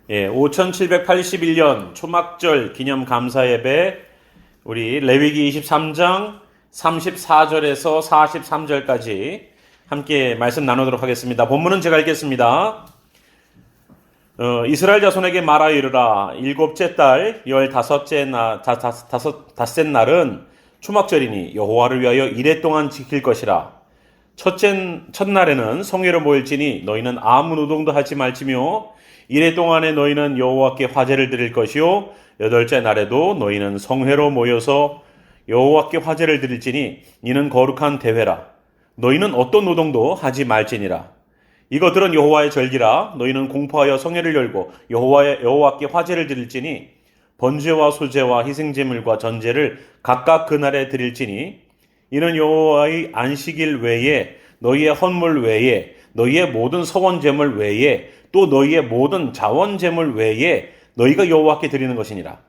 5781년 초막절 기념 감사예배 우리 레위기 23장 34절에서 43절까지 함께 말씀 나누도록 하겠습니다. 본문은 제가 읽겠습니다. 이스라엘 자손에게 말하여 이르라. 일곱째 달 15째 날은 초막절이니 여호와를 위하여 이레 동안 지킬 것이라. 첫날에는 성회로 모일지니 너희는 아무 노동도 하지 말지며 이레 동안에 너희는 여호와께 화제를 드릴 것이요 여덟째 날에도 너희는 성회로 모여서 여호와께 화제를 드릴지니 이는 거룩한 대회라. 너희는 어떤 노동도 하지 말지니라. 이것들은 여호와의 절기라. 너희는 공포하여 성회를 열고 여호와께 화제를 드릴지니 번제와 소제와 희생제물과 전제를 각각 그날에 드릴지니 이는 여호와의 안식일 외에 너희의 헌물 외에 너희의 모든 서원제물 외에 또 너희의 모든 자원제물 외에 너희가 여호와께 드리는 것이니라.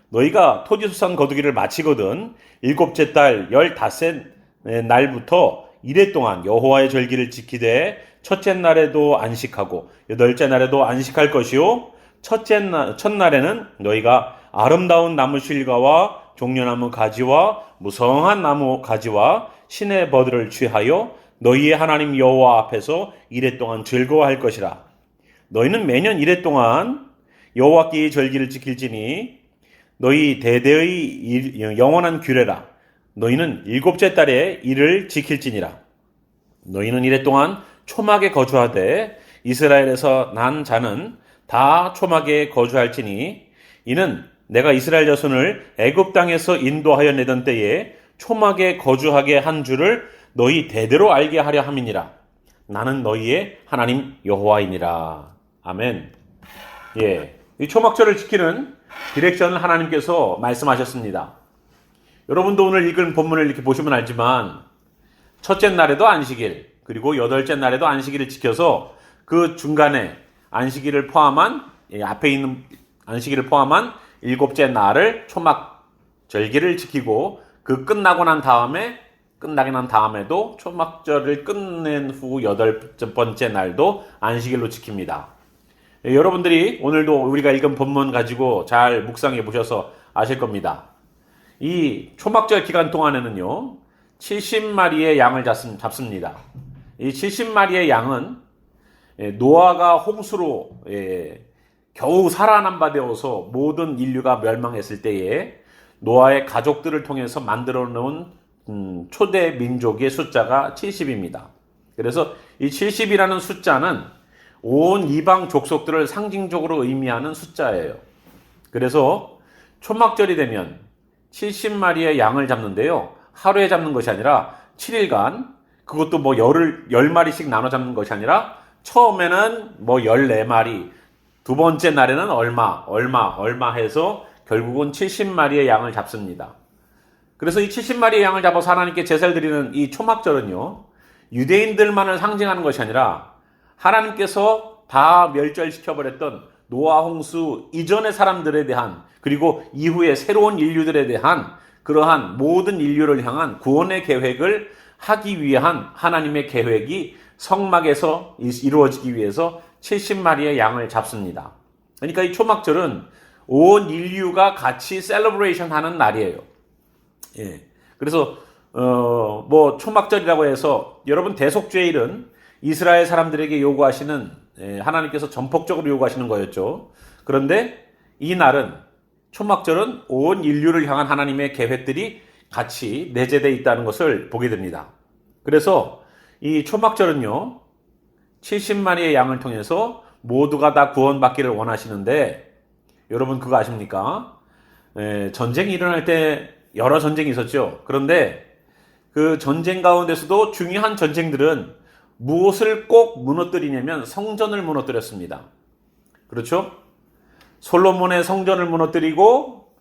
너희가 토지수산 거두기를 마치거든 일곱째 달 15날부터 이레 동안 여호와의 절기를 지키되 첫째 날에도 안식하고 여덟째 날에도 안식할 것이요 첫날에는 너희가 아름다운 나무 실과와 종려나무 가지와 무성한 나무 가지와 신의 버들을 취하여 너희의 하나님 여호와 앞에서 이레 동안 즐거워할 것이라. 너희는 매년 이레 동안 여호와께 절기를 지킬지니 너희 대대의 영원한 규례라. 너희는 일곱째 달에 이를 지킬지니라. 너희는 이레 동안 초막에 거주하되 이스라엘에서 난 자는 다 초막에 거주할지니 이는 내가 이스라엘 자손을 애굽 땅에서 인도하여 내던 때에 초막에 거주하게 한 줄을 너희 대대로 알게 하려 함이니라. 나는 너희의 하나님 여호와이니라. 아멘. 이 초막절을 지키는 디렉션을 하나님께서 말씀하셨습니다. 여러분도 오늘 읽은 본문을 이렇게 보시면 알지만 첫째 날에도 안식일 그리고 여덟째 날에도 안식일을 지켜서 그 중간에 안식일을 포함한 앞에 있는 안식일을 포함한 일곱째 날을 초막 절기를 지키고 그 끝나고 난 다음에도 초막절을 끝낸 후 여덟 번째 날도 안식일로 지킵니다. 여러분들이 오늘도 우리가 읽은 본문 가지고 잘 묵상해 보셔서 아실 겁니다. 이 초막절 기간 동안에는요 70마리의 양을 잡습니다. 이 70마리의 양은 노아가 홍수로 겨우 살아남바 되어서 모든 인류가 멸망했을 때에 노아의 가족들을 통해서 만들어 놓은 초대 민족의 숫자가 70입니다. 그래서 이 70이라는 숫자는 온 이방 족속들을 상징적으로 의미하는 숫자예요. 그래서 초막절이 되면 70마리의 양을 잡는데요. 하루에 잡는 것이 아니라 7일간 그것도 뭐 10마리씩 나눠 잡는 것이 아니라 처음에는 뭐 14마리 두 번째 날에는 얼마 해서 결국은 70마리의 양을 잡습니다. 그래서 이 70마리의 양을 잡아서 하나님께 제사를 드리는 이 초막절은요. 유대인들만을 상징하는 것이 아니라 하나님께서 다 멸절시켜버렸던 노아 홍수 이전의 사람들에 대한 그리고 이후에 새로운 인류들에 대한 그러한 모든 인류를 향한 구원의 계획을 하기 위한 하나님의 계획이 성막에서 이루어지기 위해서 70마리의 양을 잡습니다. 그러니까 이 초막절은 온 인류가 같이 셀러브레이션 하는 날이에요. 그래서 뭐 초막절이라고 해서 여러분 대속죄일은 이스라엘 사람들에게 요구하시는 하나님께서 전폭적으로 요구하시는 거였죠. 그런데 이 날은 초막절은 온 인류를 향한 하나님의 계획들이 같이 내재되어 있다는 것을 보게 됩니다. 그래서 이 초막절은요 70마리의 양을 통해서 모두가 다 구원받기를 원하시는데 여러분 그거 아십니까? 전쟁이 일어날 때 여러 전쟁이 있었죠. 그런데 그 전쟁 가운데서도 중요한 전쟁들은 무엇을 꼭 무너뜨리냐면 성전을 무너뜨렸습니다. 그렇죠? 솔로몬의 성전을 무너뜨리고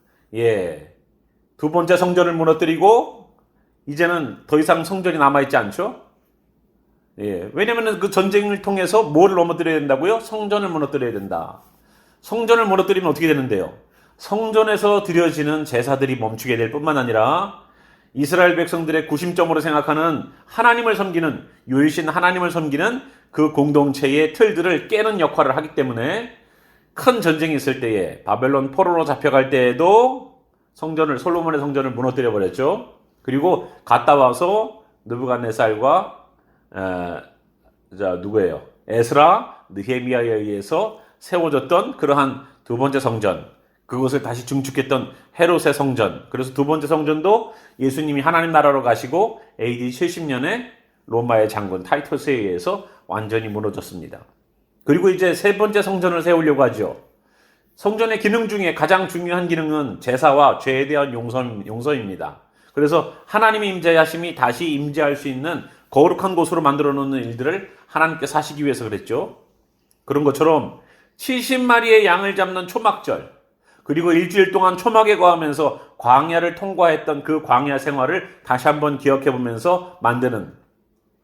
두 번째 성전을 무너뜨리고 이제는 더 이상 성전이 남아있지 않죠? 왜냐하면 그 전쟁을 통해서 뭘 무너뜨려야 된다고요? 성전을 무너뜨려야 된다. 성전을 무너뜨리면 어떻게 되는데요? 성전에서 드려지는 제사들이 멈추게 될 뿐만 아니라 이스라엘 백성들의 구심점으로 생각하는 하나님을 섬기는 유일신 하나님을 섬기는 그 공동체의 틀들을 깨는 역할을 하기 때문에 큰 전쟁이 있을 때에 바벨론 포로로 잡혀갈 때에도 솔로몬의 성전을 무너뜨려 버렸죠. 그리고 갔다 와서 느부갓네살과 누구예요? 에스라, 느헤미야에 의해서 세워졌던 그러한 두 번째 성전, 그것을 다시 증축했던 헤롯의 성전. 그래서 두 번째 성전도 예수님이 하나님 나라로 가시고 AD 70년에 로마의 장군 타이터스에 의해서 완전히 무너졌습니다. 그리고 이제 세 번째 성전을 세우려고 하죠. 성전의 기능 중에 가장 중요한 기능은 제사와 죄에 대한 용서입니다. 그래서 하나님의 임재하심이 다시 임재할 수 있는 거룩한 곳으로 만들어 놓는 일들을 하나님께서 하시기 위해서 그랬죠. 그런 것처럼 70마리의 양을 잡는 초막절, 그리고 일주일 동안 초막에 거하면서 광야를 통과했던 그 광야 생활을 다시 한번 기억해 보면서 만드는,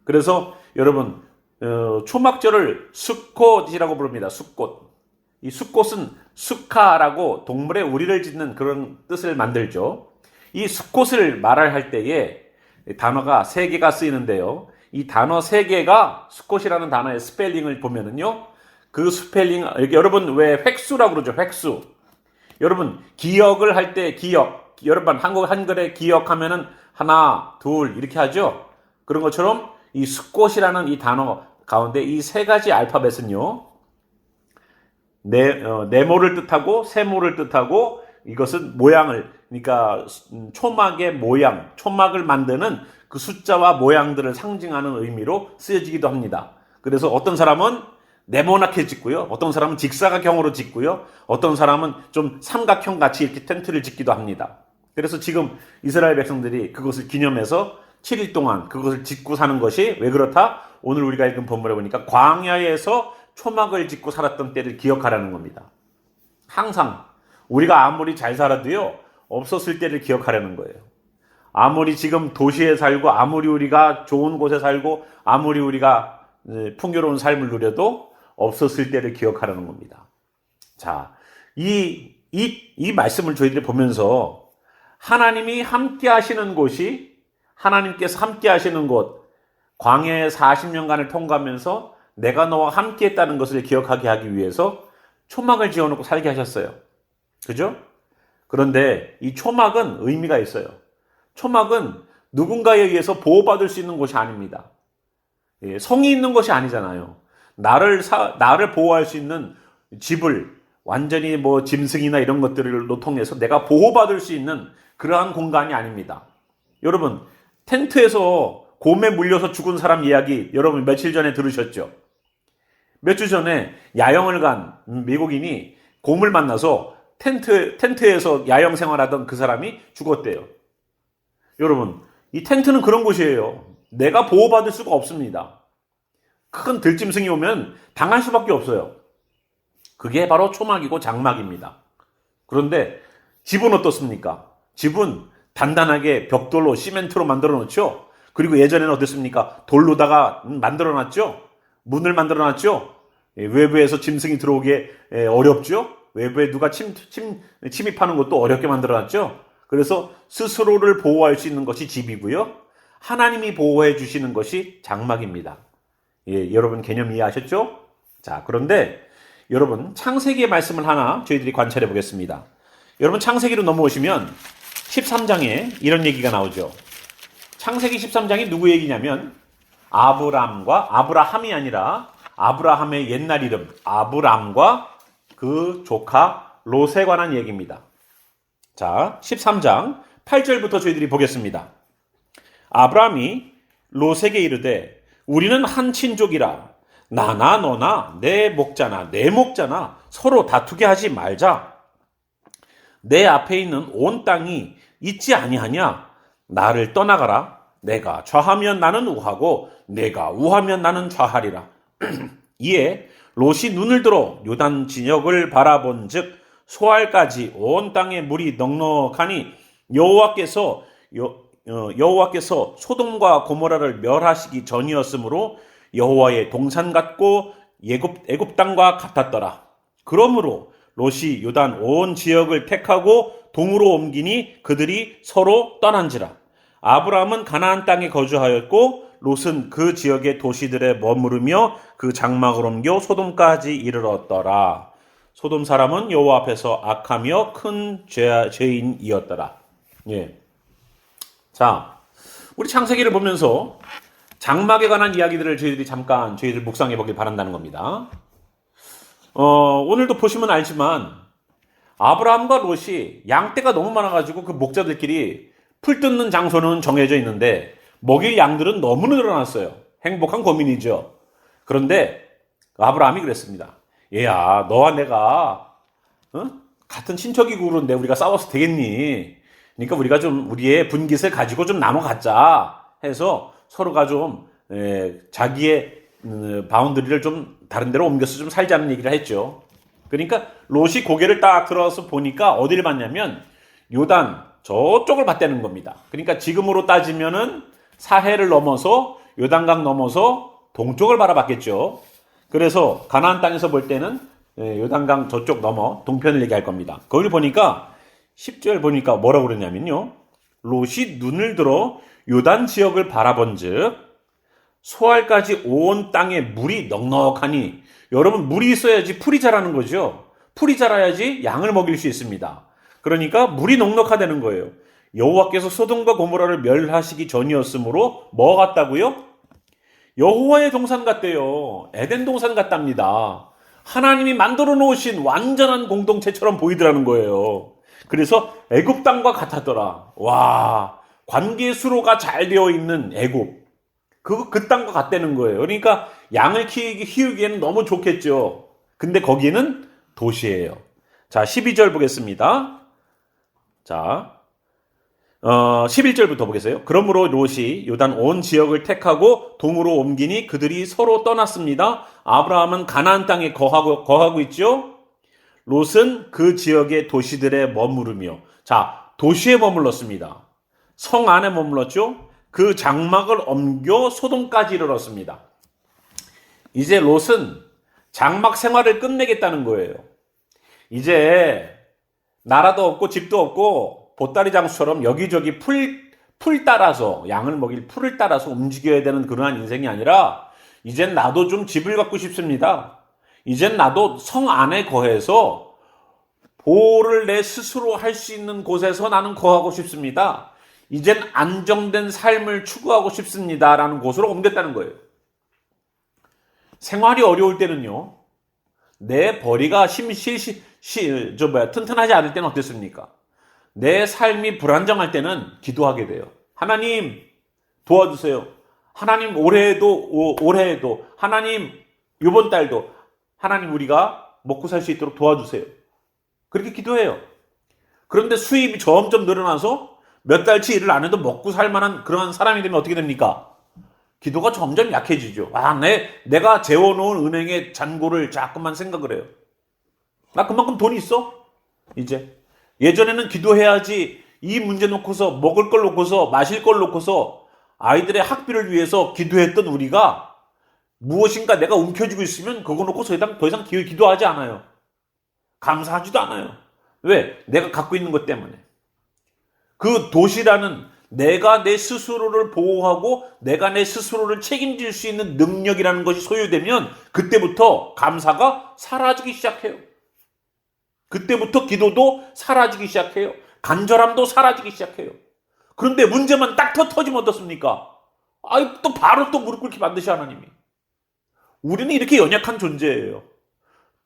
그래서 여러분 초막절을 수꽃이라고 부릅니다. 수꽃. 이 수꽃은 수카라고 동물의 우리를 짓는 그런 뜻을 만들죠. 이 수꽃을 말할 때에 단어가 3개가 쓰이는데요. 이 단어 3개가 수꽃이라는 단어의 스펠링을 보면은요, 그 스펠링, 여러분 왜 획수라고 그러죠? 획수. 여러분 기억을 할 때 여러분 한글에 기억하면은 하나, 둘 이렇게 하죠. 그런 것처럼 이 수꽃이라는 이 단어 가운데 이 3가지 알파벳은요, 네모를 뜻하고 세모를 뜻하고, 이것은 모양을, 그러니까 초막의 모양, 초막을 만드는 그 숫자와 모양들을 상징하는 의미로 쓰여지기도 합니다. 그래서 어떤 사람은 네모나게 짓고요, 어떤 사람은 직사각형으로 짓고요, 어떤 사람은 좀 삼각형 같이 이렇게 텐트를 짓기도 합니다. 그래서 지금 이스라엘 백성들이 그것을 기념해서 7일 동안 그것을 짓고 사는 것이 왜 그렇다? 오늘 우리가 읽은 본문에 보니까 광야에서 초막을 짓고 살았던 때를 기억하라는 겁니다. 항상 우리가 아무리 잘 살아도요, 없었을 때를 기억하려는 거예요. 아무리 지금 도시에 살고, 아무리 우리가 좋은 곳에 살고, 아무리 우리가 풍요로운 삶을 누려도 없었을 때를 기억하라는 겁니다. 자, 이 말씀을 저희들이 보면서 하나님이 함께 하시는 곳이, 하나님께서 함께 하시는 곳, 광야의 40년간을 통과하면서 내가 너와 함께 했다는 것을 기억하게 하기 위해서 초막을 지어놓고 살게 하셨어요. 그죠? 그런데 이 초막은 의미가 있어요. 초막은 누군가에 의해서 보호받을 수 있는 곳이 아닙니다. 성이 있는 것이 아니잖아요. 나를 보호할 수 있는 집을, 완전히 뭐 짐승이나 이런 것들을 통해서 내가 보호받을 수 있는 그러한 공간이 아닙니다. 여러분, 텐트에서 곰에 물려서 죽은 사람 이야기 여러분 며칠 전에 들으셨죠? 몇 주 전에 야영을 간 미국인이 곰을 만나서 텐트에서 야영 생활하던 그 사람이 죽었대요. 여러분, 이 텐트는 그런 곳이에요. 내가 보호받을 수가 없습니다. 큰 들짐승이 오면 당할 수밖에 없어요. 그게 바로 초막이고 장막입니다. 그런데 집은 어떻습니까? 집은 단단하게 벽돌로 시멘트로 만들어 놓죠. 그리고 예전에는 어땠습니까? 돌로다가 만들어 놨죠. 문을 만들어 놨죠. 외부에서 짐승이 들어오기에 어렵죠. 외부에 누가 침입하는 것도 어렵게 만들어 놨죠. 그래서 스스로를 보호할 수 있는 것이 집이고요, 하나님이 보호해 주시는 것이 장막입니다. 여러분 개념 이해하셨죠? 자, 그런데 여러분 창세기의 말씀을 하나 저희들이 관찰해 보겠습니다. 여러분 창세기로 넘어오시면 13장에 이런 얘기가 나오죠. 창세기 13장이 누구 얘기냐면 아브라함이 아니라 아브라함의 옛날 이름 아브람과 그 조카 롯에 관한 얘기입니다. 자, 13장 8절부터 저희들이 보겠습니다. 아브람이 롯에게 이르되 우리는 한 친족이라 나나 너나 내 목자나 서로 다투게 하지 말자. 내 앞에 있는 온 땅이 있지 아니하냐? 나를 떠나가라. 내가 좌하면 나는 우하고 내가 우하면 나는 좌하리라. 이에 롯이 눈을 들어 요단 진역을 바라본즉 소알까지 온 땅에 물이 넉넉하니 여호와께서 소돔과 고모라를 멸하시기 전이었으므로 여호와의 동산 같고 애굽 땅과 같았더라. 그러므로 롯이 요단 온 지역을 택하고 동으로 옮기니 그들이 서로 떠난지라. 아브라함은 가나안 땅에 거주하였고 롯은 그 지역의 도시들에 머무르며 그 장막을 옮겨 소돔까지 이르렀더라. 소돔 사람은 여호와 앞에서 악하며 큰 죄인이었더라. 예. 자, 우리 창세기를 보면서 장막에 관한 이야기들을 저희들 묵상해 보길 바란다는 겁니다. 오늘도 보시면 알지만 아브라함과 롯이 양떼가 너무 많아가지고 그 목자들끼리 풀 뜯는 장소는 정해져 있는데 먹일 양들은 너무 늘어났어요. 행복한 고민이죠. 그런데 아브라함이 그랬습니다. 얘야, 너와 내가 같은 친척이고 그런데 우리가 싸워서 되겠니? 그러니까 우리가 좀 우리의 분깃을 가지고 좀 나눠 갖자 해서 서로가 좀 자기의 바운더리를 좀 다른 데로 옮겨서 좀 살자는 얘기를 했죠. 그러니까 롯이 고개를 딱 들어서 보니까 어디를 봤냐면 요단 저쪽을 봤다는 겁니다. 그러니까 지금으로 따지면은 사해를 넘어서 요단강 넘어서 동쪽을 바라봤겠죠. 그래서 가나안 땅에서 볼 때는 요단강 저쪽 넘어 동편을 얘기할 겁니다. 거기를 보니까 10절 보니까 뭐라고 그러냐면요. 롯이 눈을 들어 요단 지역을 바라본즉 소알까지 온 땅에 물이 넉넉하니, 여러분 물이 있어야지 풀이 자라는 거죠. 풀이 자라야지 양을 먹일 수 있습니다. 그러니까 물이 넉넉하다는 거예요. 여호와께서 소돔과 고모라를 멸하시기 전이었으므로 뭐 같다고요? 여호와의 동산 같대요. 에덴 동산 같답니다. 하나님이 만들어 놓으신 완전한 공동체처럼 보이더라는 거예요. 그래서 애굽 땅과 같았더라. 와, 관계 수로가 잘 되어 있는 애굽. 그 땅과 같다는 거예요. 그러니까 양을 키우기에는 너무 좋겠죠. 근데 거기는 도시예요. 자, 12절 보겠습니다. 자, 11절부터 보겠어요. 그러므로 롯이 요단 온 지역을 택하고 동으로 옮기니 그들이 서로 떠났습니다. 아브라함은 가나안 땅에 거하고 있죠. 롯은 그 지역의 도시들에 머무르며, 자, 도시에 머물렀습니다. 성 안에 머물렀죠. 그 장막을 옮겨 소돔까지 이르렀습니다. 이제 롯은 장막 생활을 끝내겠다는 거예요. 이제 나라도 없고 집도 없고 보따리 장수처럼 여기저기 풀 따라서, 양을 먹일 풀을 따라서 움직여야 되는 그러한 인생이 아니라 이젠 나도 좀 집을 갖고 싶습니다. 이젠 나도 성 안에 거해서 보호를 내 스스로 할 수 있는 곳에서 나는 거하고 싶습니다. 이젠 안정된 삶을 추구하고 싶습니다. 라는 곳으로 옮겼다는 거예요. 생활이 어려울 때는요, 내 벌이가 튼튼하지 않을 때는 어땠습니까? 내 삶이 불안정할 때는 기도하게 돼요. 하나님 도와주세요. 하나님 올해에도 하나님 이번 달도 하나님 우리가 먹고 살 수 있도록 도와주세요. 그렇게 기도해요. 그런데 수입이 점점 늘어나서 몇 달치 일을 안 해도 먹고 살 만한 그런 사람이 되면 어떻게 됩니까? 기도가 점점 약해지죠. 내가 재워놓은 은행의 잔고를 자꾸만 생각을 해요. 나 그만큼 돈이 있어? 이제. 예전에는 기도해야지, 이 문제 놓고서 먹을 걸 놓고서 마실 걸 놓고서 아이들의 학비를 위해서 기도했던 우리가 무엇인가 내가 움켜쥐고 있으면 그거 놓고 더 이상 기도하지 않아요. 감사하지도 않아요. 왜? 내가 갖고 있는 것 때문에. 그 도시라는 내가 내 스스로를 보호하고 내가 내 스스로를 책임질 수 있는 능력이라는 것이 소유되면 그때부터 감사가 사라지기 시작해요. 그때부터 기도도 사라지기 시작해요. 간절함도 사라지기 시작해요. 그런데 문제만 딱 터지면 어떻습니까? 또 바로 또 무릎 꿇기 반드시 하나님이. 우리는 이렇게 연약한 존재예요.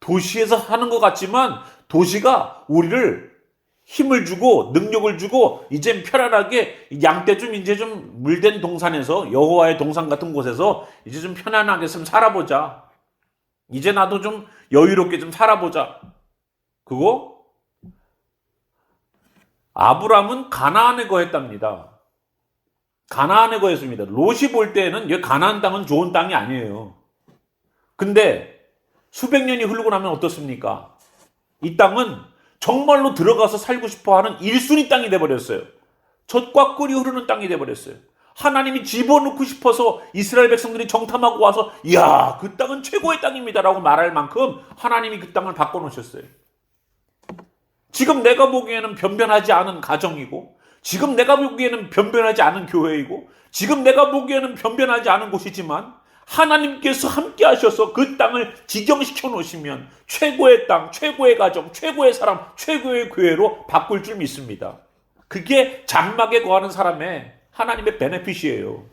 도시에서 하는 것 같지만 도시가 우리를 힘을 주고 능력을 주고 이제 편안하게 양떼 이제 좀 물된 동산에서, 여호와의 동산 같은 곳에서 이제 좀 편안하게 좀 살아보자. 이제 나도 좀 여유롭게 좀 살아보자. 그거 아브람은 가나안에 거했답니다. 가나안에 거했습니다. 롯이 볼 때는 이 가나안 땅은 좋은 땅이 아니에요. 근데 수백 년이 흐르고 나면 어떻습니까? 이 땅은 정말로 들어가서 살고 싶어하는 1순위 땅이 돼버렸어요. 젖과 꿀이 흐르는 땅이 돼버렸어요. 하나님이 집어넣고 싶어서 이스라엘 백성들이 정탐하고 와서 이야, 그 땅은 최고의 땅입니다 라고 말할 만큼 하나님이 그 땅을 바꿔놓으셨어요. 지금 내가 보기에는 변변하지 않은 가정이고, 지금 내가 보기에는 변변하지 않은 교회이고, 지금 내가 보기에는 변변하지 않은 곳이지만 하나님께서 함께 하셔서 그 땅을 지정시켜 놓으시면 최고의 땅, 최고의 가정, 최고의 사람, 최고의 교회로 바꿀 줄 믿습니다. 그게 장막에 거하는 사람의 하나님의 베네핏이에요.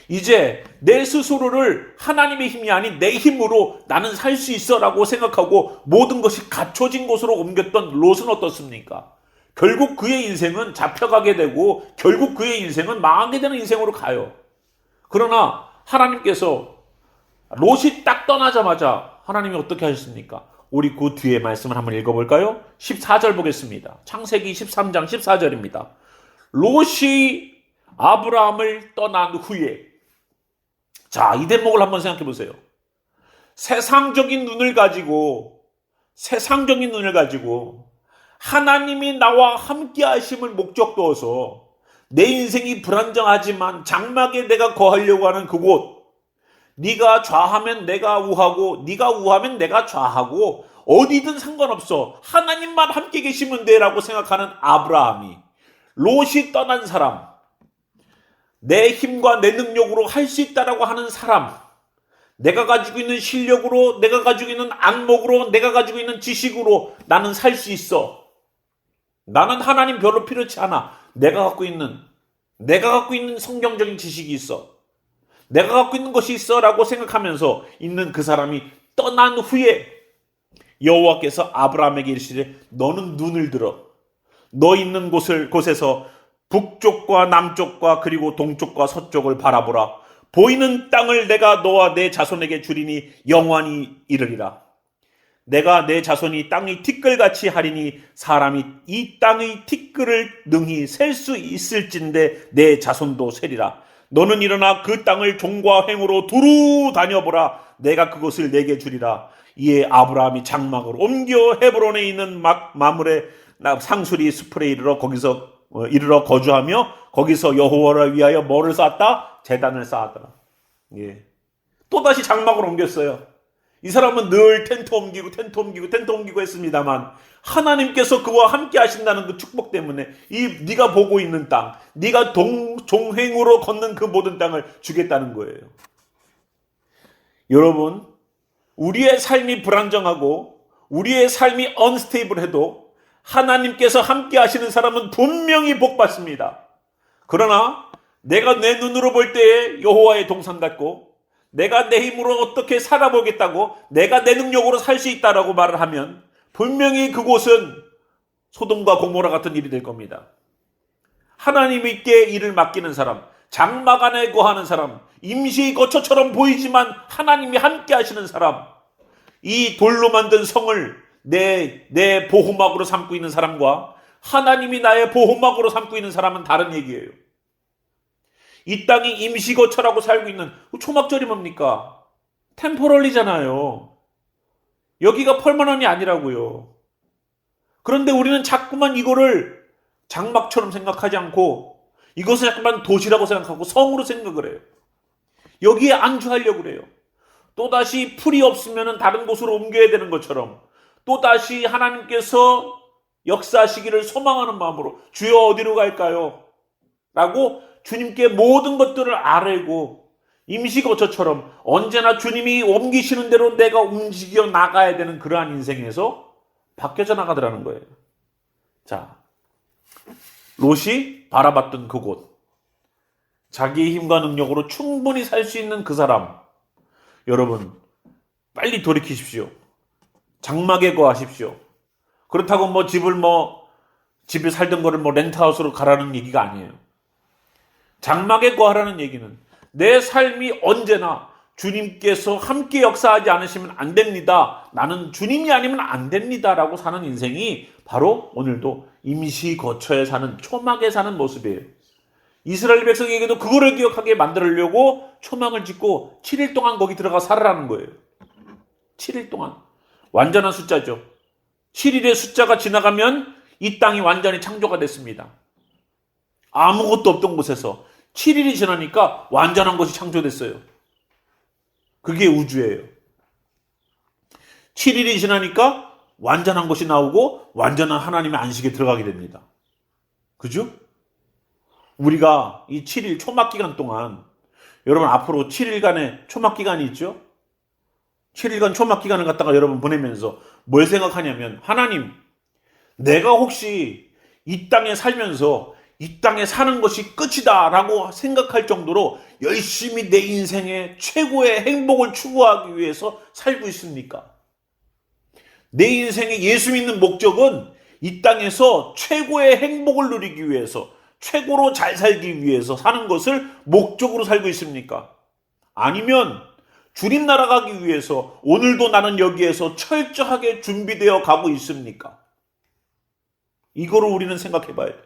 이제 내 스스로를 하나님의 힘이 아닌 내 힘으로 나는 살 수 있어 라고 생각하고 모든 것이 갖춰진 곳으로 옮겼던 롯은 어떻습니까? 결국 그의 인생은 잡혀가게 되고 결국 그의 인생은 망하게 되는 인생으로 가요. 그러나 하나님께서 롯이 딱 떠나자마자 하나님이 어떻게 하셨습니까? 우리 그 뒤에 말씀을 한번 읽어볼까요? 14절 보겠습니다. 창세기 13장 14절입니다. 롯이 아브라함을 떠난 후에, 자, 이 대목을 한번 생각해 보세요. 세상적인 눈을 가지고 하나님이 나와 함께 하심을 목적 두어서 내 인생이 불안정하지만 장막에 내가 거하려고 하는 그곳, 네가 좌하면 내가 우하고 네가 우하면 내가 좌하고 어디든 상관없어, 하나님만 함께 계시면 돼 라고 생각하는 아브라함이, 롯이 떠난 사람, 내 힘과 내 능력으로 할 수 있다라고 하는 사람, 내가 가지고 있는 실력으로, 내가 가지고 있는 안목으로, 내가 가지고 있는 지식으로 나는 살 수 있어. 나는 하나님 별로 필요치 않아. 내가 갖고 있는 성경적인 지식이 있어. 내가 갖고 있는 것이 있어 라고 생각하면서 있는 그 사람이 떠난 후에 여호와께서 아브라함에게 이르시되 너는 눈을 들어 너 있는 곳에서 북쪽과 남쪽과 그리고 동쪽과 서쪽을 바라보라. 보이는 땅을 내가 너와 내 자손에게 주리니 영원히 이르리라. 내가 내 자손이 땅의 티끌같이 하리니 사람이 이 땅의 티끌을 능히 셀 수 있을진데 내 자손도 세리라. 너는 일어나 그 땅을 종과 횡으로 두루 다녀보라. 내가 그것을 내게 주리라. 이에 아브라함이 장막으로 옮겨 헤브론에 있는 마물의 상수리 숲에 이르러 거주하며 거기서 여호와를 위하여 뭐를 쌓았다? 제단을 쌓았더라. 예. 또다시 장막으로 옮겼어요. 이 사람은 늘 텐트 옮기고 했습니다만 하나님께서 그와 함께 하신다는 그 축복 때문에 네가 보고 있는 땅, 네가 종횡으로 걷는 그 모든 땅을 주겠다는 거예요. 여러분, 우리의 삶이 불안정하고 우리의 삶이 언스테이블해도 하나님께서 함께 하시는 사람은 분명히 복받습니다. 그러나 내가 내 눈으로 볼 때에 여호와의 동산 같고 내가 내 힘으로 어떻게 살아보겠다고 내가 내 능력으로 살 수 있다라고 말을 하면 분명히 그곳은 소돔과 고모라 같은 일이 될 겁니다. 하나님께 일을 맡기는 사람, 장막 안에 거하는 사람, 임시 거처처럼 보이지만 하나님이 함께 하시는 사람, 이 돌로 만든 성을 내 보호막으로 삼고 있는 사람과 하나님이 나의 보호막으로 삼고 있는 사람은 다른 얘기예요. 이 땅이 임시거처라고 살고 있는 초막절이 뭡니까? 템포럴리잖아요. 여기가 펄머넌이 아니라고요. 그런데 우리는 자꾸만 이거를 장막처럼 생각하지 않고 이것을 자꾸만 도시라고 생각하고 성으로 생각을 해요. 여기에 안주하려고 그래요. 또다시 풀이 없으면 다른 곳으로 옮겨야 되는 것처럼 또다시 하나님께서 역사하시기를 소망하는 마음으로 주여 어디로 갈까요? 라고 주님께 모든 것들을 아뢰고 임시거처처럼 언제나 주님이 옮기시는 대로 내가 움직여 나가야 되는 그러한 인생에서 바뀌어져 나가더라는 거예요. 자, 롯이 바라봤던 그곳, 자기의 힘과 능력으로 충분히 살 수 있는 그 사람, 여러분 빨리 돌이키십시오. 장막에 거하십시오. 그렇다고 집에 살던 거를 렌트하우스로 가라는 얘기가 아니에요. 장막에 거하라는 얘기는 내 삶이 언제나 주님께서 함께 역사하지 않으시면 안 됩니다. 나는 주님이 아니면 안 됩니다. 라고 사는 인생이 바로 오늘도 임시 거처에 사는, 초막에 사는 모습이에요. 이스라엘 백성에게도 그거를 기억하게 만들려고 초막을 짓고 7일 동안 거기 들어가 살아라는 거예요. 7일 동안. 완전한 숫자죠. 7일의 숫자가 지나가면 이 땅이 완전히 창조가 됐습니다. 아무것도 없던 곳에서 7일이 지나니까 완전한 것이 창조됐어요. 그게 우주예요. 7일이 지나니까 완전한 것이 나오고 완전한 하나님의 안식에 들어가게 됩니다. 그죠? 우리가 이 7일 초막 기간 동안 여러분 앞으로 7일간의 초막기간이 있죠? 7일간 초막기간을 갖다가 여러분 보내면서 뭘 생각하냐면 하나님, 내가 혹시 이 땅에 살면서 이 땅에 사는 것이 끝이다 라고 생각할 정도로 열심히 내 인생의 최고의 행복을 추구하기 위해서 살고 있습니까? 내 인생의 예수 믿는 목적은 이 땅에서 최고의 행복을 누리기 위해서, 최고로 잘 살기 위해서 사는 것을 목적으로 살고 있습니까? 아니면 주님 나라 가기 위해서 오늘도 나는 여기에서 철저하게 준비되어 가고 있습니까? 이거를 우리는 생각해 봐야 돼요.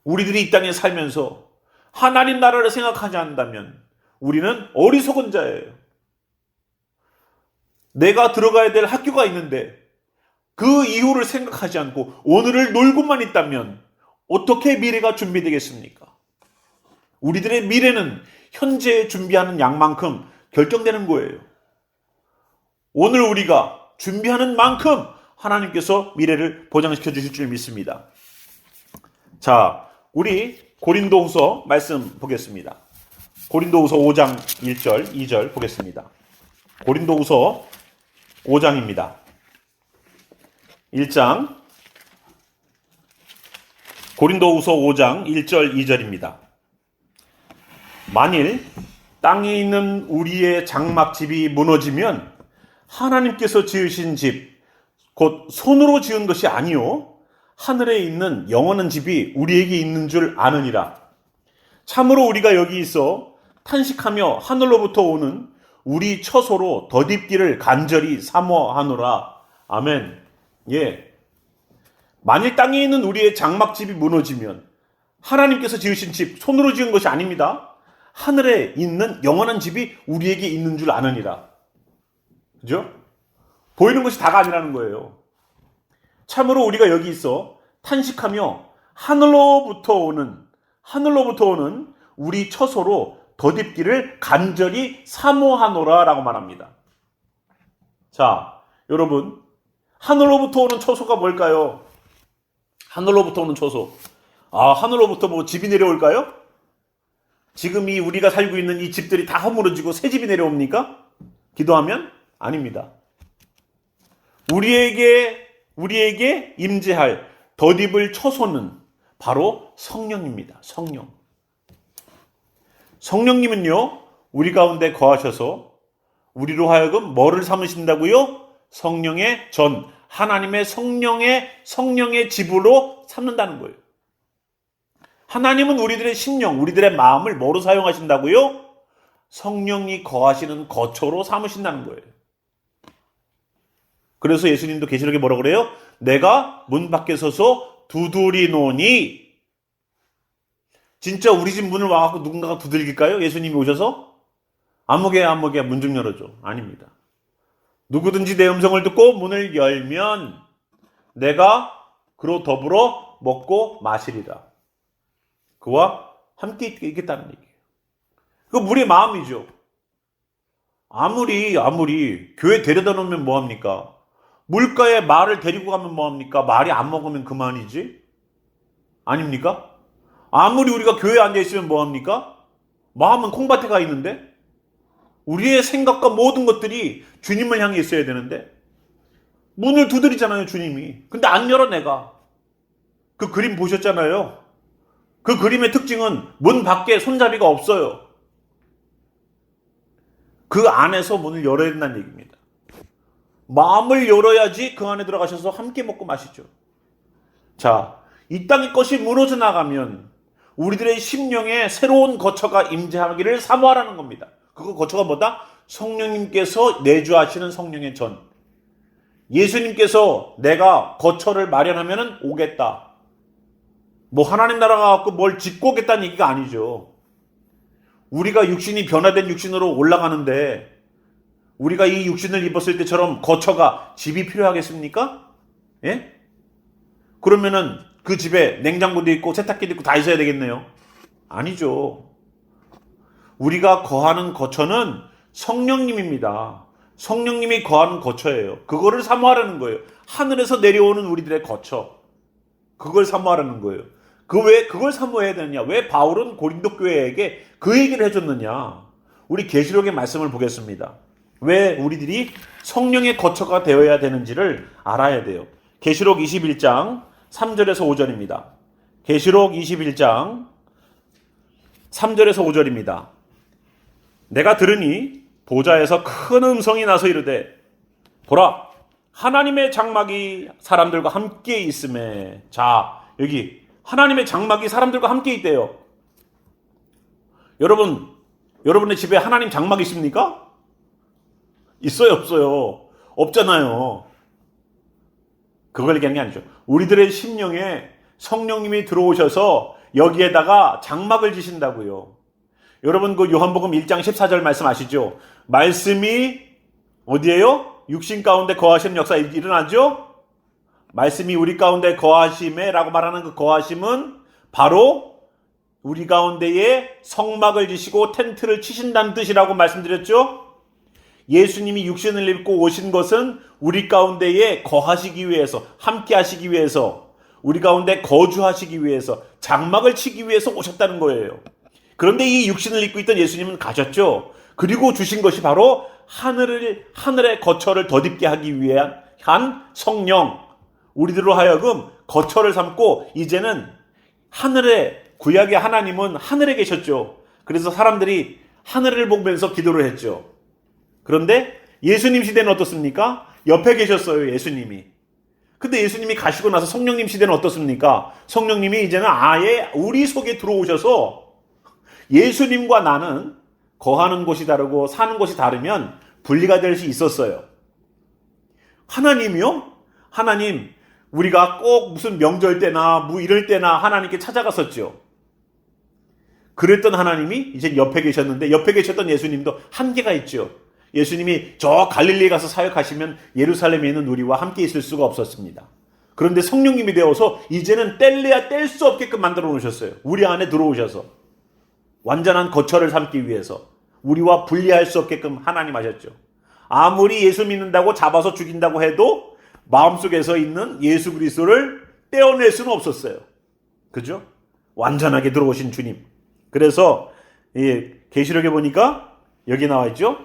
우리들이 이 땅에 살면서 하나님 나라를 생각하지 않는다면 우리는 어리석은 자예요. 내가 들어가야 될 학교가 있는데 그 이후를 생각하지 않고 오늘을 놀고만 있다면 어떻게 미래가 준비되겠습니까? 우리들의 미래는 현재 준비하는 양만큼 결정되는 거예요. 오늘 우리가 준비하는 만큼 하나님께서 미래를 보장시켜 주실 줄 믿습니다. 자, 우리 고린도후서 말씀 보겠습니다. 고린도후서 5장 1절, 2절 보겠습니다. 고린도후서 5장입니다. 1장 고린도후서 5장 1절 2절입니다. 만일 땅에 있는 우리의 장막집이 무너지면 하나님께서 지으신 집, 곧 손으로 지은 것이 아니요 하늘에 있는 영원한 집이 우리에게 있는 줄 아느니라. 참으로 우리가 여기 있어 탄식하며 하늘로부터 오는 우리 처소로 덧입기를 간절히 사모하노라. 아멘. 예. 만일 땅에 있는 우리의 장막집이 무너지면 하나님께서 지으신 집, 손으로 지은 것이 아닙니다. 하늘에 있는 영원한 집이 우리에게 있는 줄 아느니라. 그죠? 보이는 것이 다가 아니라는 거예요. 참으로 우리가 여기 있어 탄식하며 하늘로부터 오는 우리 처소로 덧입기를 간절히 사모하노라 라고 말합니다. 자, 여러분, 하늘로부터 오는 처소가 뭘까요? 하늘로부터 오는 처소. 하늘로부터 뭐 집이 내려올까요? 지금 이 우리가 살고 있는 이 집들이 다 허물어지고 새 집이 내려옵니까? 기도하면? 아닙니다. 우리에게 임재할 덧입을 처소는 바로 성령입니다. 성령. 성령님은요, 우리 가운데 거하셔서 우리로 하여금 뭐를 삼으신다고요? 성령의 전, 하나님의 성령의 집으로 삼는다는 거예요. 하나님은 우리들의 심령, 우리들의 마음을 뭐로 사용하신다고요? 성령이 거하시는 거처로 삼으신다는 거예요. 그래서 예수님도 계시록에 뭐라고 그래요? 내가 문 밖에 서서 두드리노니. 진짜 우리 집 문을 와갖고 누군가가 두들길까요? 예수님이 오셔서? 아무개 문 좀 열어줘. 아닙니다. 누구든지 내 음성을 듣고 문을 열면 내가 그로 더불어 먹고 마시리라. 그와 함께 있겠다는 얘기예요. 그거 우리의 마음이죠. 아무리 교회 데려다 놓으면 뭐합니까? 물가에 말을 데리고 가면 뭐합니까? 말이 안 먹으면 그만이지? 아닙니까? 아무리 우리가 교회에 앉아있으면 뭐합니까? 마음은 콩밭에 가 있는데? 우리의 생각과 모든 것들이 주님을 향해 있어야 되는데 문을 두드리잖아요, 주님이. 근데 안 열어, 내가. 그 그림 보셨잖아요. 그 그림의 특징은 문 밖에 손잡이가 없어요. 그 안에서 문을 열어야 된다는 얘기입니다. 마음을 열어야지 그 안에 들어가셔서 함께 먹고 마시죠. 자, 이 땅의 것이 무너져 나가면 우리들의 심령에 새로운 거처가 임재하기를 사모하라는 겁니다. 그 거처가 뭐다? 성령님께서 내주하시는 성령의 전. 예수님께서 내가 거처를 마련하면 오겠다. 뭐 하나님 나라가 갖고 뭘 짓고 오겠다는 얘기가 아니죠. 우리가 육신이 변화된 육신으로 올라가는데 우리가 이 육신을 입었을 때처럼 거처가 집이 필요하겠습니까? 예? 그러면은 그 집에 냉장고도 있고 세탁기도 있고 다 있어야 되겠네요. 아니죠. 우리가 거하는 거처는 성령님입니다. 성령님이 거하는 거처예요. 그거를 사모하라는 거예요. 하늘에서 내려오는 우리들의 거처. 그걸 사모하라는 거예요. 왜 그걸 사모해야 되느냐? 왜 바울은 고린도 교회에게 그 얘기를 해줬느냐? 우리 계시록의 말씀을 보겠습니다. 왜 우리들이 성령의 거처가 되어야 되는지를 알아야 돼요. 계시록 21장 3절에서 5절입니다. 계시록 21장 3절에서 5절입니다. 내가 들으니 보좌에서 큰 음성이 나서 이르되 보라 하나님의 장막이 사람들과 함께 있음에. 자, 여기 하나님의 장막이 사람들과 함께 있대요. 여러분의 집에 하나님 장막 있습니까? 있어요, 없어요? 없잖아요. 그걸 얘기하는 게 아니죠. 우리들의 심령에 성령님이 들어오셔서 여기에다가 장막을 지신다고요. 여러분 그 요한복음 1장 14절 말씀 아시죠? 말씀이 어디에요? 육신 가운데 거하시는 역사 일어나죠? 말씀이 우리 가운데 거하심에 라고 말하는 그 거하심은 바로 우리 가운데에 성막을 지시고 텐트를 치신다는 뜻이라고 말씀드렸죠? 예수님이 육신을 입고 오신 것은 우리 가운데에 거하시기 위해서, 함께 하시기 위해서, 우리 가운데 거주하시기 위해서, 장막을 치기 위해서 오셨다는 거예요. 그런데 이 육신을 입고 있던 예수님은 가셨죠. 그리고 주신 것이 바로 하늘의 거처를 덧입게 하기 위한 성령, 우리들로 하여금 거처를 삼고 이제는 구약의 하나님은 하늘에 계셨죠. 그래서 사람들이 하늘을 보면서 기도를 했죠. 그런데 예수님 시대는 어떻습니까? 옆에 계셨어요, 예수님이. 근데 예수님이 가시고 나서 성령님 시대는 어떻습니까? 성령님이 이제는 아예 우리 속에 들어오셔서 예수님과 나는 거하는 곳이 다르고 사는 곳이 다르면 분리가 될 수 있었어요. 하나님이요? 하나님, 우리가 꼭 무슨 명절 때나 이럴 때나 하나님께 찾아갔었죠. 그랬던 하나님이 이제 옆에 계셨는데 옆에 계셨던 예수님도 한계가 있죠. 예수님이 저 갈릴리에 가서 사역하시면 예루살렘에 있는 우리와 함께 있을 수가 없었습니다. 그런데 성령님이 되어서 이제는 뗄래야 뗄 수 없게끔 만들어 놓으셨어요. 우리 안에 들어오셔서 완전한 거처를 삼기 위해서 우리와 분리할 수 없게끔 하나님 하셨죠. 아무리 예수 믿는다고 잡아서 죽인다고 해도 마음속에서 있는 예수 그리스도를 떼어낼 수는 없었어요. 그죠? 완전하게 들어오신 주님. 그래서 계시록에 보니까 여기 나와 있죠.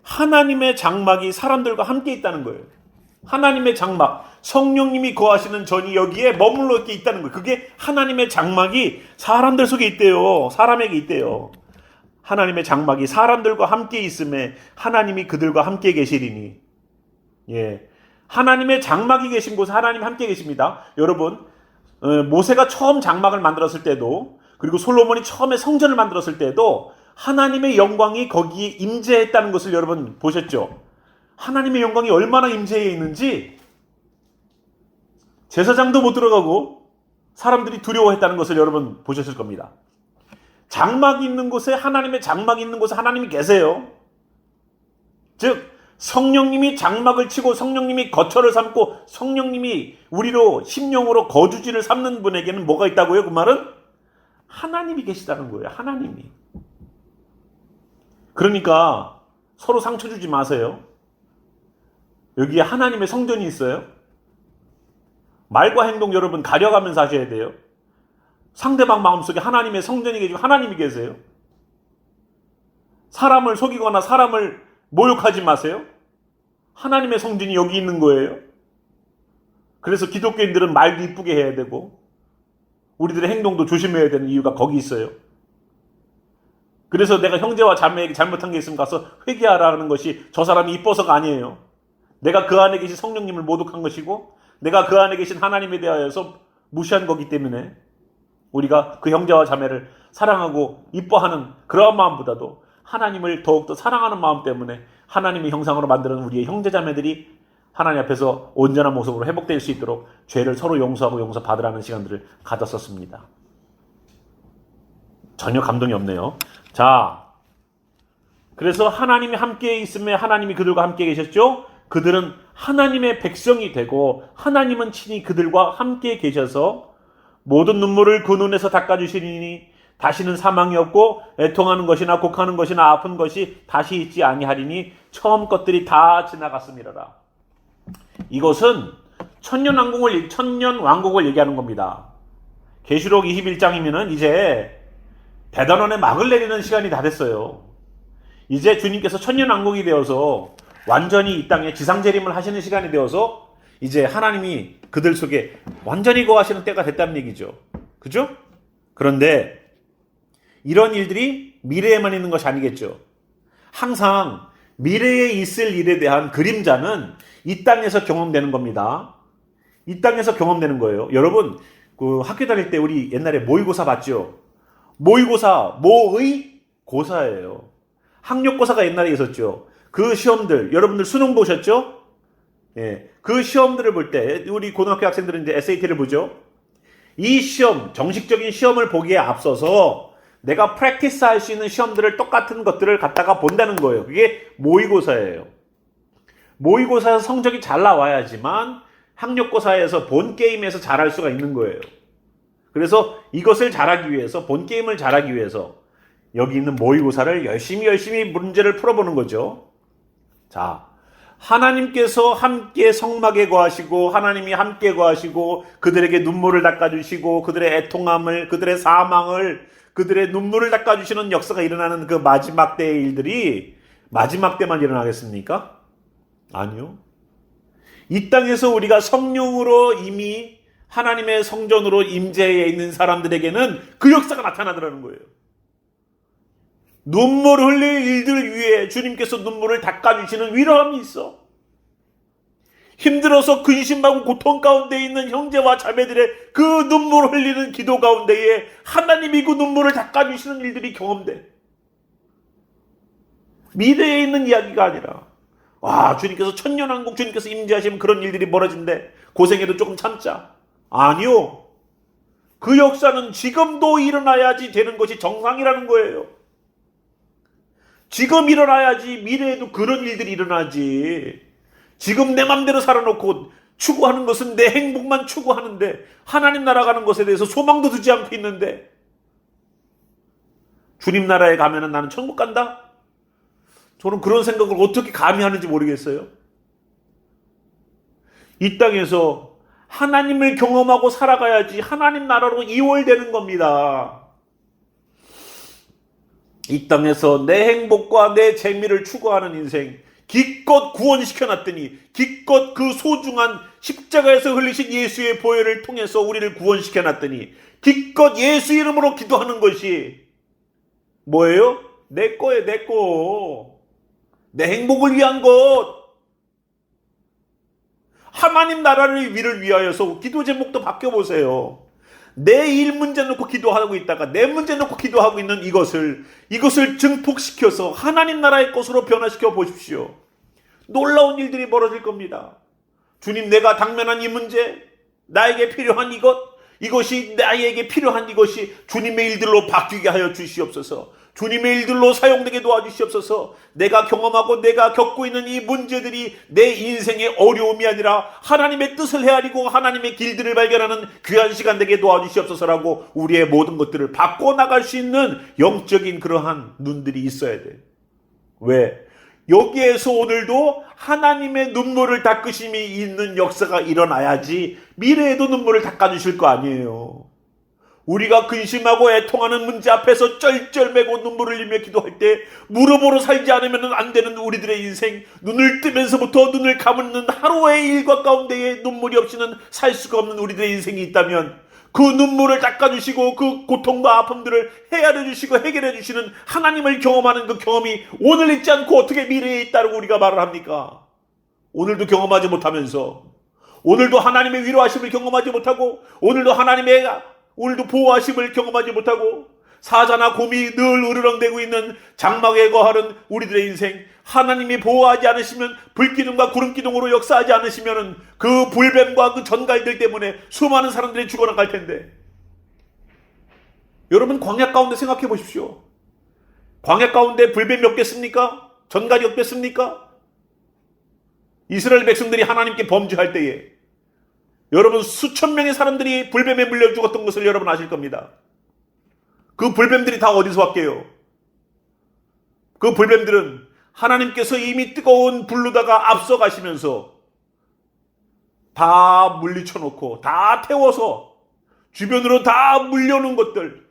하나님의 장막이 사람들과 함께 있다는 거예요. 하나님의 장막, 성령님이 거하시는 전이 여기에 머물러 있게 있다는 거예요. 그게 하나님의 장막이 사람들 속에 있대요. 사람에게 있대요. 하나님의 장막이 사람들과 함께 있음에 하나님이 그들과 함께 계시리니. 하나님의 장막이 계신 곳에 하나님 함께 계십니다. 여러분, 모세가 처음 장막을 만들었을 때도, 그리고 솔로몬이 처음에 성전을 만들었을 때도 하나님의 영광이 거기에 임재했다는 것을 여러분 보셨죠? 하나님의 영광이 얼마나 임재해 있는지 제사장도 못 들어가고 사람들이 두려워했다는 것을 여러분 보셨을 겁니다. 장막이 있는 곳에, 하나님의 장막이 있는 곳에 하나님이 계세요. 즉 성령님이 장막을 치고 성령님이 거처를 삼고 성령님이 우리로 심령으로 거주지를 삼는 분에게는 뭐가 있다고요? 그 말은 하나님이 계시다는 거예요. 하나님이. 그러니까 서로 상처 주지 마세요. 여기에 하나님의 성전이 있어요. 말과 행동 여러분 가려가면서 하셔야 돼요. 상대방 마음속에 하나님의 성전이 계시고 하나님이 계세요. 사람을 속이거나 사람을 모욕하지 마세요. 하나님의 성전이 여기 있는 거예요. 그래서 기독교인들은 말도 이쁘게 해야 되고 우리들의 행동도 조심해야 되는 이유가 거기 있어요. 그래서 내가 형제와 자매에게 잘못한 게 있으면 가서 회개하라는 것이 저 사람이 이뻐서가 아니에요. 내가 그 안에 계신 성령님을 모독한 것이고 내가 그 안에 계신 하나님에 대하여서 무시한 거기 때문에 우리가 그 형제와 자매를 사랑하고 이뻐하는 그러한 마음보다도 하나님을 더욱더 사랑하는 마음 때문에 하나님의 형상으로 만드는 우리의 형제 자매들이 하나님 앞에서 온전한 모습으로 회복될 수 있도록 죄를 서로 용서하고 용서받으라는 시간들을 가졌었습니다. 전혀 감동이 없네요. 자, 그래서 하나님이 함께 있음에 하나님이 그들과 함께 계셨죠. 그들은 하나님의 백성이 되고 하나님은 친히 그들과 함께 계셔서 모든 눈물을 그 눈에서 닦아주시리니 다시는 사망이 없고 애통하는 것이나 곡하는 것이나 아픈 것이 다시 있지 아니하리니 처음 것들이 다 지나갔음이라라. 이것은 천년 왕국을 얘기하는 겁니다. 계시록 21장이면은 이제 대단원의 막을 내리는 시간이 다 됐어요. 이제 주님께서 천년왕국이 되어서 완전히 이 땅에 지상재림을 하시는 시간이 되어서 이제 하나님이 그들 속에 완전히 거하시는 때가 됐다는 얘기죠. 그죠? 그런데 이런 일들이 미래에만 있는 것이 아니겠죠. 항상 미래에 있을 일에 대한 그림자는 이 땅에서 경험되는 겁니다. 이 땅에서 경험되는 거예요. 여러분, 그 학교 다닐 때 우리 옛날에 모의고사 봤죠? 모의고사, 모의 고사예요. 학력고사가 옛날에 있었죠. 그 시험들, 여러분들 수능 보셨죠? 예. 그 시험들을 볼 때, 우리 고등학교 학생들은 이제 SAT를 보죠? 이 시험, 정식적인 시험을 보기에 앞서서 내가 프랙티스 할 수 있는 시험들을 똑같은 것들을 갖다가 본다는 거예요. 그게 모의고사예요. 모의고사에서 성적이 잘 나와야지만 학력고사에서 본 게임에서 잘할 수가 있는 거예요. 그래서 이것을 잘하기 위해서, 본 게임을 잘하기 위해서 여기 있는 모의고사를 열심히 문제를 풀어보는 거죠. 자, 하나님께서 함께 성막에 거하시고 하나님이 함께 거하시고 그들에게 눈물을 닦아주시고 그들의 애통함을, 그들의 사망을, 그들의 눈물을 닦아주시는 역사가 일어나는 그 마지막 때의 일들이 마지막 때만 일어나겠습니까? 아니요. 이 땅에서 우리가 성령으로 이미 하나님의 성전으로 임재해 있는 사람들에게는 그 역사가 나타나더라는 거예요. 눈물 흘릴 일들 위에 주님께서 눈물을 닦아주시는 위로함이 있어. 힘들어서 근심하고 고통 가운데 있는 형제와 자매들의 그 눈물 흘리는 기도 가운데에 하나님이 그 눈물을 닦아주시는 일들이 경험돼. 미래에 있는 이야기가 아니라, 와, 주님께서 천년왕국, 주님께서 임재하시면 그런 일들이 벌어진대. 고생해도 조금 참자. 아니요. 그 역사는 지금도 일어나야지 되는 것이 정상이라는 거예요. 지금 일어나야지 미래에도 그런 일들이 일어나지. 지금 내 맘대로 살아놓고 추구하는 것은 내 행복만 추구하는데 하나님 나라 가는 것에 대해서 소망도 두지 않고 있는데, 주님 나라에 가면은 나는 천국 간다? 저는 그런 생각을 어떻게 감히 하는지 모르겠어요. 이 땅에서 하나님을 경험하고 살아가야지 하나님 나라로 이월되는 겁니다. 이 땅에서 내 행복과 내 재미를 추구하는 인생 기껏 구원시켜놨더니, 기껏 그 소중한 십자가에서 흘리신 예수의 보혈을 통해서 우리를 구원시켜놨더니 기껏 예수 이름으로 기도하는 것이 뭐예요? 내 거예요, 내 거. 내 행복을 위한 것. 하나님 나라를 위하여서 기도 제목도 바뀌어보세요. 내 일 문제 놓고 기도하고 있다가 내 문제 놓고 기도하고 있는 이것을 증폭시켜서 하나님 나라의 것으로 변화시켜 보십시오. 놀라운 일들이 벌어질 겁니다. 주님, 내가 당면한 이 문제, 나에게 필요한 이것이 나에게 필요한 이것이 주님의 일들로 바뀌게 하여 주시옵소서. 주님의 일들로 사용되게 도와주시옵소서. 내가 경험하고 내가 겪고 있는 이 문제들이 내 인생의 어려움이 아니라 하나님의 뜻을 헤아리고 하나님의 길들을 발견하는 귀한 시간 되게 도와주시옵소서라고 우리의 모든 것들을 바꿔나갈 수 있는 영적인 그러한 눈들이 있어야 돼. 왜? 여기에서 오늘도 하나님의 눈물을 닦으심이 있는 역사가 일어나야지 미래에도 눈물을 닦아주실 거 아니에요. 우리가 근심하고 애통하는 문제 앞에서 쩔쩔매고 눈물을 흘리며 기도할 때 무릎으로 살지 않으면 안 되는 우리들의 인생, 눈을 뜨면서부터 눈을 감는 하루의 일과 가운데에 눈물이 없이는 살 수가 없는 우리들의 인생이 있다면 그 눈물을 닦아주시고 그 고통과 아픔들을 헤아려주시고 해결해주시는 하나님을 경험하는 그 경험이 오늘 있지 않고 어떻게 미래에 있다고 우리가 말을 합니까? 오늘도 경험하지 못하면서, 오늘도 하나님의 위로하심을 경험하지 못하고, 오늘도 보호하심을 경험하지 못하고 사자나 곰이 늘 으르렁대고 있는 장막에 거하는 우리들의 인생, 하나님이 보호하지 않으시면, 불기둥과 구름기둥으로 역사하지 않으시면 그 불뱀과 그 전갈들 때문에 수많은 사람들이 죽어나갈 텐데, 여러분 광야 가운데 생각해 보십시오. 광야 가운데 불뱀이 없겠습니까? 전갈이 없겠습니까? 이스라엘 백성들이 하나님께 범죄할 때에 여러분 수천 명의 사람들이 불뱀에 물려 죽었던 것을 여러분 아실 겁니다. 그 불뱀들이 다 어디서 왔게요? 그 불뱀들은 하나님께서 이미 뜨거운 불로다가 앞서가시면서 다 물리쳐 놓고 다 태워서 주변으로 다 물려오는 것들,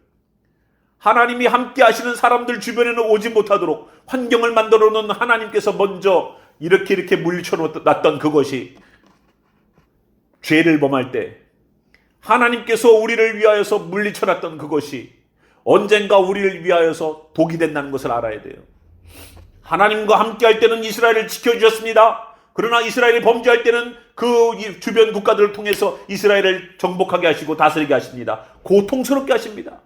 하나님이 함께 하시는 사람들 주변에는 오지 못하도록 환경을 만들어 놓은 하나님께서 먼저 이렇게 물리쳐놨던 그것이 죄를 범할 때 하나님께서 우리를 위하여서 물리쳐놨던 그것이 언젠가 우리를 위하여서 독이 된다는 것을 알아야 돼요. 하나님과 함께 할 때는 이스라엘을 지켜주셨습니다. 그러나 이스라엘이 범죄할 때는 그 주변 국가들을 통해서 이스라엘을 정복하게 하시고 다스리게 하십니다. 고통스럽게 하십니다.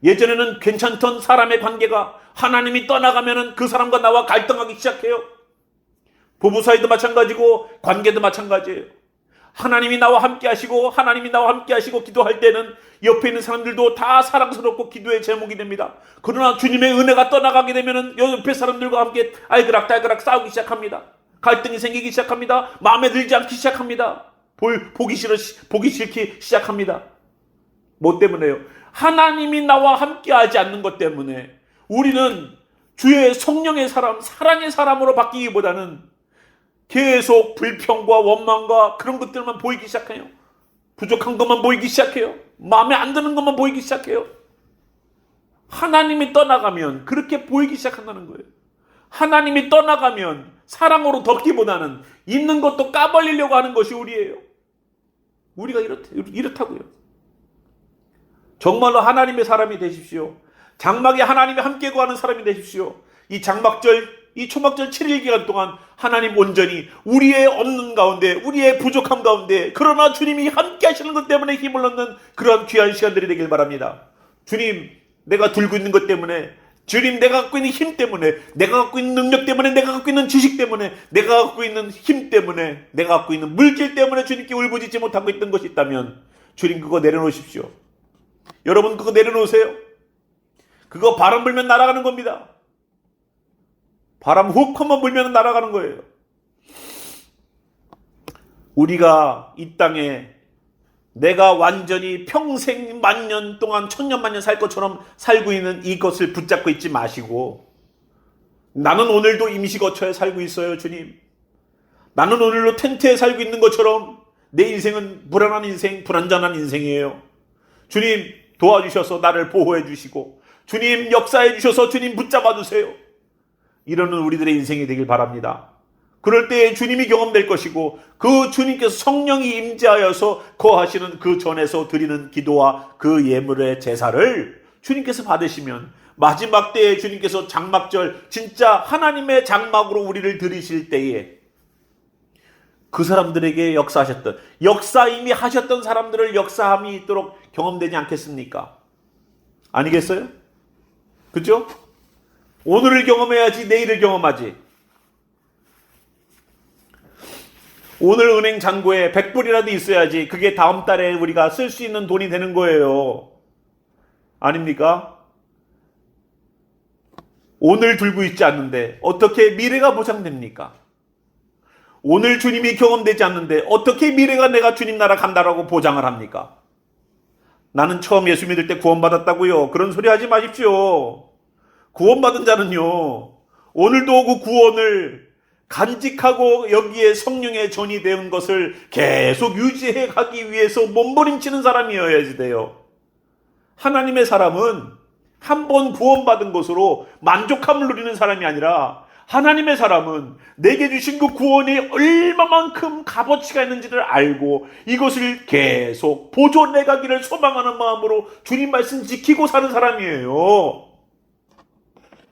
예전에는 괜찮던 사람의 관계가 하나님이 떠나가면은 그 사람과 나와 갈등하기 시작해요. 부부 사이도 마찬가지고 관계도 마찬가지예요. 하나님이 나와 함께 하시고 기도할 때는 옆에 있는 사람들도 다 사랑스럽고 기도의 제목이 됩니다. 그러나 주님의 은혜가 떠나가게 되면은 옆에 사람들과 함께 알그락달그락 싸우기 시작합니다. 갈등이 생기기 시작합니다. 마음에 들지 않기 시작합니다. 보기 싫기 시작합니다. 뭐 때문에요? 하나님이 나와 함께 하지 않는 것 때문에 우리는 주의 성령의 사람, 사랑의 사람으로 바뀌기보다는 계속 불평과 원망과 그런 것들만 보이기 시작해요. 부족한 것만 보이기 시작해요. 마음에 안 드는 것만 보이기 시작해요. 하나님이 떠나가면 그렇게 보이기 시작한다는 거예요. 하나님이 떠나가면 사랑으로 덮기보다는 있는 것도 까발리려고 하는 것이 우리예요. 우리가 이렇다고요. 정말로 하나님의 사람이 되십시오. 장막에 하나님이 함께 거하는 사람이 되십시오. 이 장막절, 이 초막절 7일 기간 동안 하나님 온전히 우리의 없는 가운데, 우리의 부족함 가운데, 그러나 주님이 함께 하시는 것 때문에 힘을 얻는 그런 귀한 시간들이 되길 바랍니다. 주님, 내가 들고 있는 것 때문에, 주님, 내가 갖고 있는 힘 때문에, 내가 갖고 있는 능력 때문에, 내가 갖고 있는 지식 때문에, 내가 갖고 있는 힘 때문에, 내가 갖고 있는 물질 때문에 주님께 울부짖지 못하고 있던 것이 있다면 주님 그거 내려놓으십시오. 여러분 그거 내려놓으세요. 그거 바람 불면 날아가는 겁니다. 바람 훅 한번 불면 날아가는 거예요. 우리가 이 땅에 내가 완전히 평생 만년 동안 천년만년 살 것처럼 살고 있는 이것을 붙잡고 있지 마시고, 나는 오늘도 임시거처에 살고 있어요, 주님. 나는 오늘도 텐트에 살고 있는 것처럼 내 인생은 불안한 인생, 불안전한 인생이에요. 주님 도와주셔서 나를 보호해 주시고, 주님 역사해 주셔서 주님 붙잡아 주세요. 이러는 우리들의 인생이 되길 바랍니다. 그럴 때 주님이 경험될 것이고, 그 주님께서 성령이 임재하여서 거하시는 그 전에서 드리는 기도와 그 예물의 제사를 주님께서 받으시면 마지막 때에 주님께서 장막절, 진짜 하나님의 장막으로 우리를 들이실 때에 그 사람들에게 역사하셨던, 역사 이미 하셨던 사람들을 역사함이 있도록 경험되지 않겠습니까? 아니겠어요? 그죠? 오늘을 경험해야지 내일을 경험하지. 오늘 은행 잔고에 100불이라도 있어야지 그게 다음 달에 우리가 쓸 수 있는 돈이 되는 거예요. 아닙니까? 오늘 들고 있지 않는데 어떻게 미래가 보장됩니까? 오늘 주님이 경험되지 않는데 어떻게 미래가 내가 주님 나라 간다라고 보장을 합니까? 나는 처음 예수 믿을 때 구원받았다고요. 그런 소리 하지 마십시오. 구원받은 자는요, 오늘도 그 구원을 간직하고 여기에 성령의 전이 되는 것을 계속 유지해 가기 위해서 몸부림치는 사람이어야지 돼요. 하나님의 사람은 한 번 구원받은 것으로 만족함을 누리는 사람이 아니라, 하나님의 사람은 내게 주신 그 구원이 얼마만큼 값어치가 있는지를 알고 이것을 계속 보존해 가기를 소망하는 마음으로 주님 말씀 지키고 사는 사람이에요.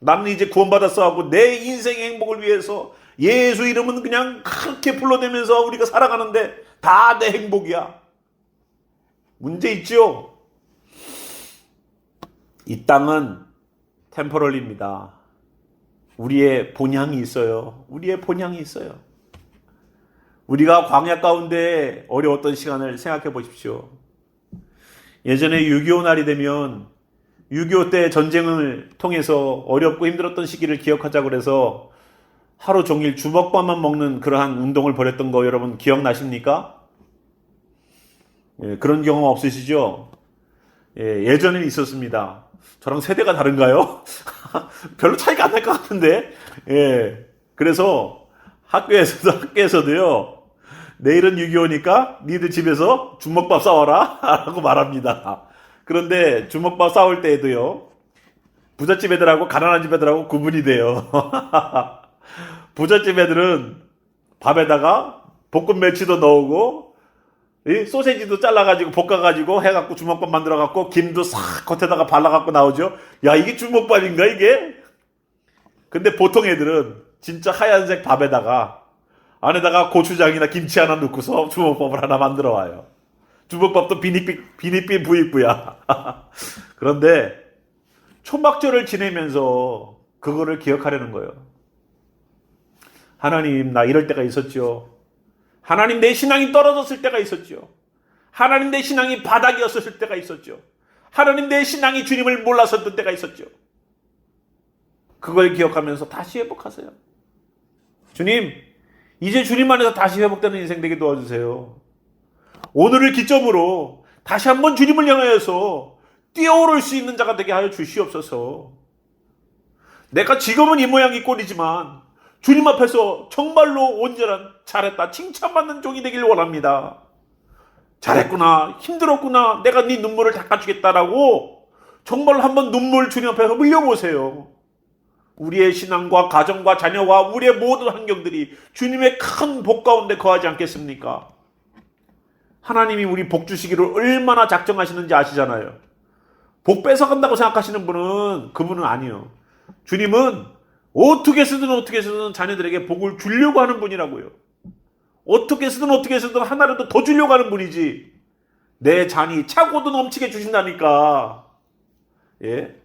나는 이제 구원받았어 하고 내 인생의 행복을 위해서 예수 이름은 그냥 그렇게 불러대면서 우리가 살아가는데 다 내 행복이야. 문제 있죠? 이 땅은 템포럴리입니다. 우리의 본향이 있어요. 우리의 본향이 있어요. 우리가 광야 가운데 어려웠던 시간을 생각해 보십시오. 예전에 6.25 날이 되면 6.25 때 전쟁을 통해서 어렵고 힘들었던 시기를 기억하자고 그래서 하루 종일 주먹밥만 먹는 그러한 운동을 벌였던 거 여러분 기억나십니까? 예, 그런 경험 없으시죠? 예, 예전에는 있었습니다. 저랑 세대가 다른가요? 별로 차이가 안 날 것 같은데. 예. 그래서 학교에서도요, 내일은 6.25니까 니들 집에서 주먹밥 싸워라 라고 말합니다. 그런데 주먹밥 싸울 때에도요, 부잣집 애들하고 가난한 집 애들하고 구분이 돼요. 부잣집 애들은 밥에다가 볶은 멸치도 넣고 이 소세지도 잘라가지고 볶아가지고 해갖고 주먹밥 만들어갖고 김도 싹 겉에다가 발라갖고 나오죠. 야, 이게 주먹밥인가 이게? 근데 보통 애들은 진짜 하얀색 밥에다가 안에다가 고추장이나 김치 하나 넣고서 주먹밥을 하나 만들어 와요. 주먹밥도 비니빛 부익부야. 그런데 초막절을 지내면서 그거를 기억하려는 거예요. 하나님, 나 이럴 때가 있었죠. 하나님, 내 신앙이 떨어졌을 때가 있었죠. 하나님, 내 신앙이 바닥이었을 때가 있었죠. 하나님, 내 신앙이 주님을 몰랐었던 때가 있었죠. 그걸 기억하면서 다시 회복하세요. 주님, 이제 주님 안에서 다시 회복되는 인생 되게 도와주세요. 오늘을 기점으로 다시 한번 주님을 향하여서 뛰어오를 수 있는 자가 되게 하여 주시옵소서. 내가 지금은 이 모양 이 꼴이지만 주님 앞에서 정말로 온전한 잘했다 칭찬받는 종이 되길 원합니다. 잘했구나, 힘들었구나, 내가 네 눈물을 닦아주겠다라고 정말로 한번 눈물 주님 앞에서 흘려보세요. 우리의 신앙과 가정과 자녀와 우리의 모든 환경들이 주님의 큰 복 가운데 거하지 않겠습니까? 하나님이 우리 복 주시기를 얼마나 작정하시는지 아시잖아요. 복 뺏어간다고 생각하시는 분은 그분은 아니요. 주님은 어떻게 쓰든 자녀들에게 복을 주려고 하는 분이라고요. 어떻게 쓰든 하나라도 더 주려고 하는 분이지. 내 잔이 차고도 넘치게 주신다니까. 예?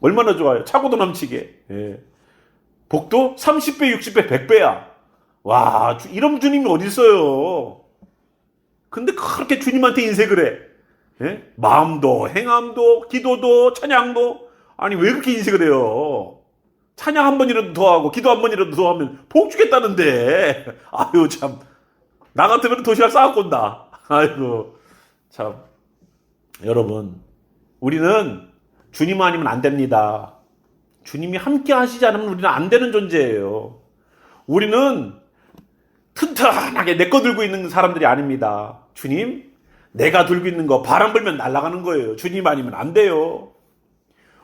얼마나 좋아요. 차고도 넘치게. 예. 복도 30배, 60배, 100배야. 와, 이런 주님이 어디 있어요. 근데 그렇게 주님한테 인색을 해. 예? 마음도 행함도 기도도 찬양도, 아니 왜 그렇게 인색을 해요. 찬양 한 번이라도 더 하고 기도 한 번이라도 더 하면 복 주겠다는데. 아유 참, 나 같으면 도시락 싸갖고 온다. 아이고 참. 여러분, 우리는 주님 아니면 안 됩니다. 주님이 함께 하시지 않으면 우리는 안 되는 존재예요. 우리는 튼튼하게 내 거 들고 있는 사람들이 아닙니다. 주님, 내가 들고 있는 거 바람 불면 날아가는 거예요. 주님 아니면 안 돼요.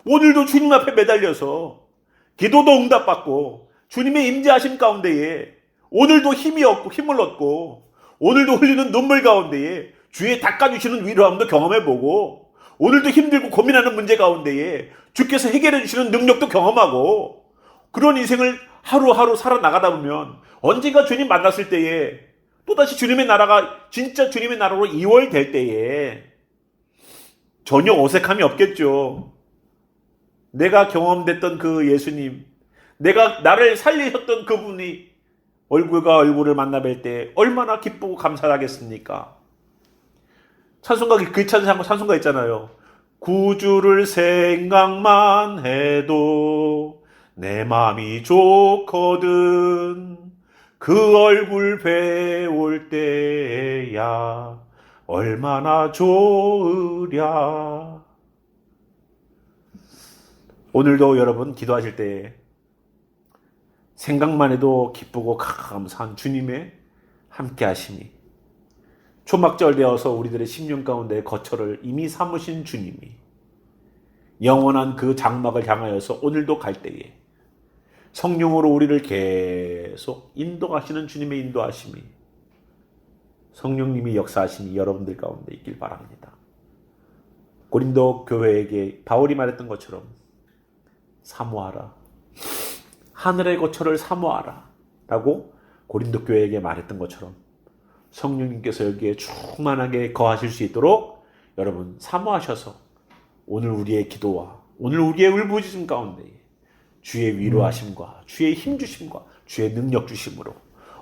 오늘도 주님 앞에 매달려서 기도도 응답받고 주님의 임재하심 가운데에 오늘도 힘을 얻고 오늘도 흘리는 눈물 가운데에 주의 닦아주시는 위로함도 경험해보고 오늘도 힘들고 고민하는 문제 가운데에 주께서 해결해 주시는 능력도 경험하고 그런 인생을 하루하루 살아나가다 보면 언젠가 주님 만났을 때에 또다시 주님의 나라가 진짜 주님의 나라로 이월될 때에 전혀 어색함이 없겠죠. 내가 경험됐던 그 예수님, 내가 나를 살리셨던 그분이 얼굴과 얼굴을 만나뵐 때 얼마나 기쁘고 감사하겠습니까? 찬송가, 그 찬송가 있잖아요. 구주를 생각만 해도 내 마음이 좋거든. 그 얼굴 배울 때야 얼마나 좋으랴. 오늘도 여러분 기도하실 때 생각만 해도 기쁘고 감사한 주님의 함께 하심이 초막절 되어서 우리들의 심령 가운데 거처를 이미 삼으신 주님이 영원한 그 장막을 향하여서 오늘도 갈 때에 성령으로 우리를 계속 인도하시는 주님의 인도하심이, 성령님이 역사하심이 여러분들 가운데 있길 바랍니다. 고린도 교회에게 바울이 말했던 것처럼 사모하라, 하늘의 거처를 사모하라 라고 고린도 교회에게 말했던 것처럼 성령님께서 여기에 충만하게 거하실 수 있도록 여러분 사모하셔서 오늘 우리의 기도와 오늘 우리의 울부짖음 가운데 주의 위로하심과 주의 힘주심과 주의 능력 주심으로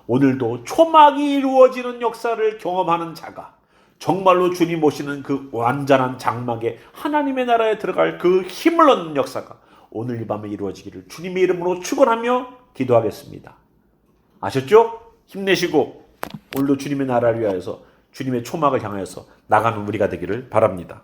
오늘도 초막이 이루어지는 역사를 경험하는 자가 정말로 주님 오시는 그 완전한 장막에 하나님의 나라에 들어갈 그 힘을 얻는 역사가 오늘 이 밤에 이루어지기를 주님의 이름으로 축원하며 기도하겠습니다. 아셨죠? 힘내시고 오늘도 주님의 나라를 위하여서 주님의 초막을 향하여서 나가는 우리가 되기를 바랍니다.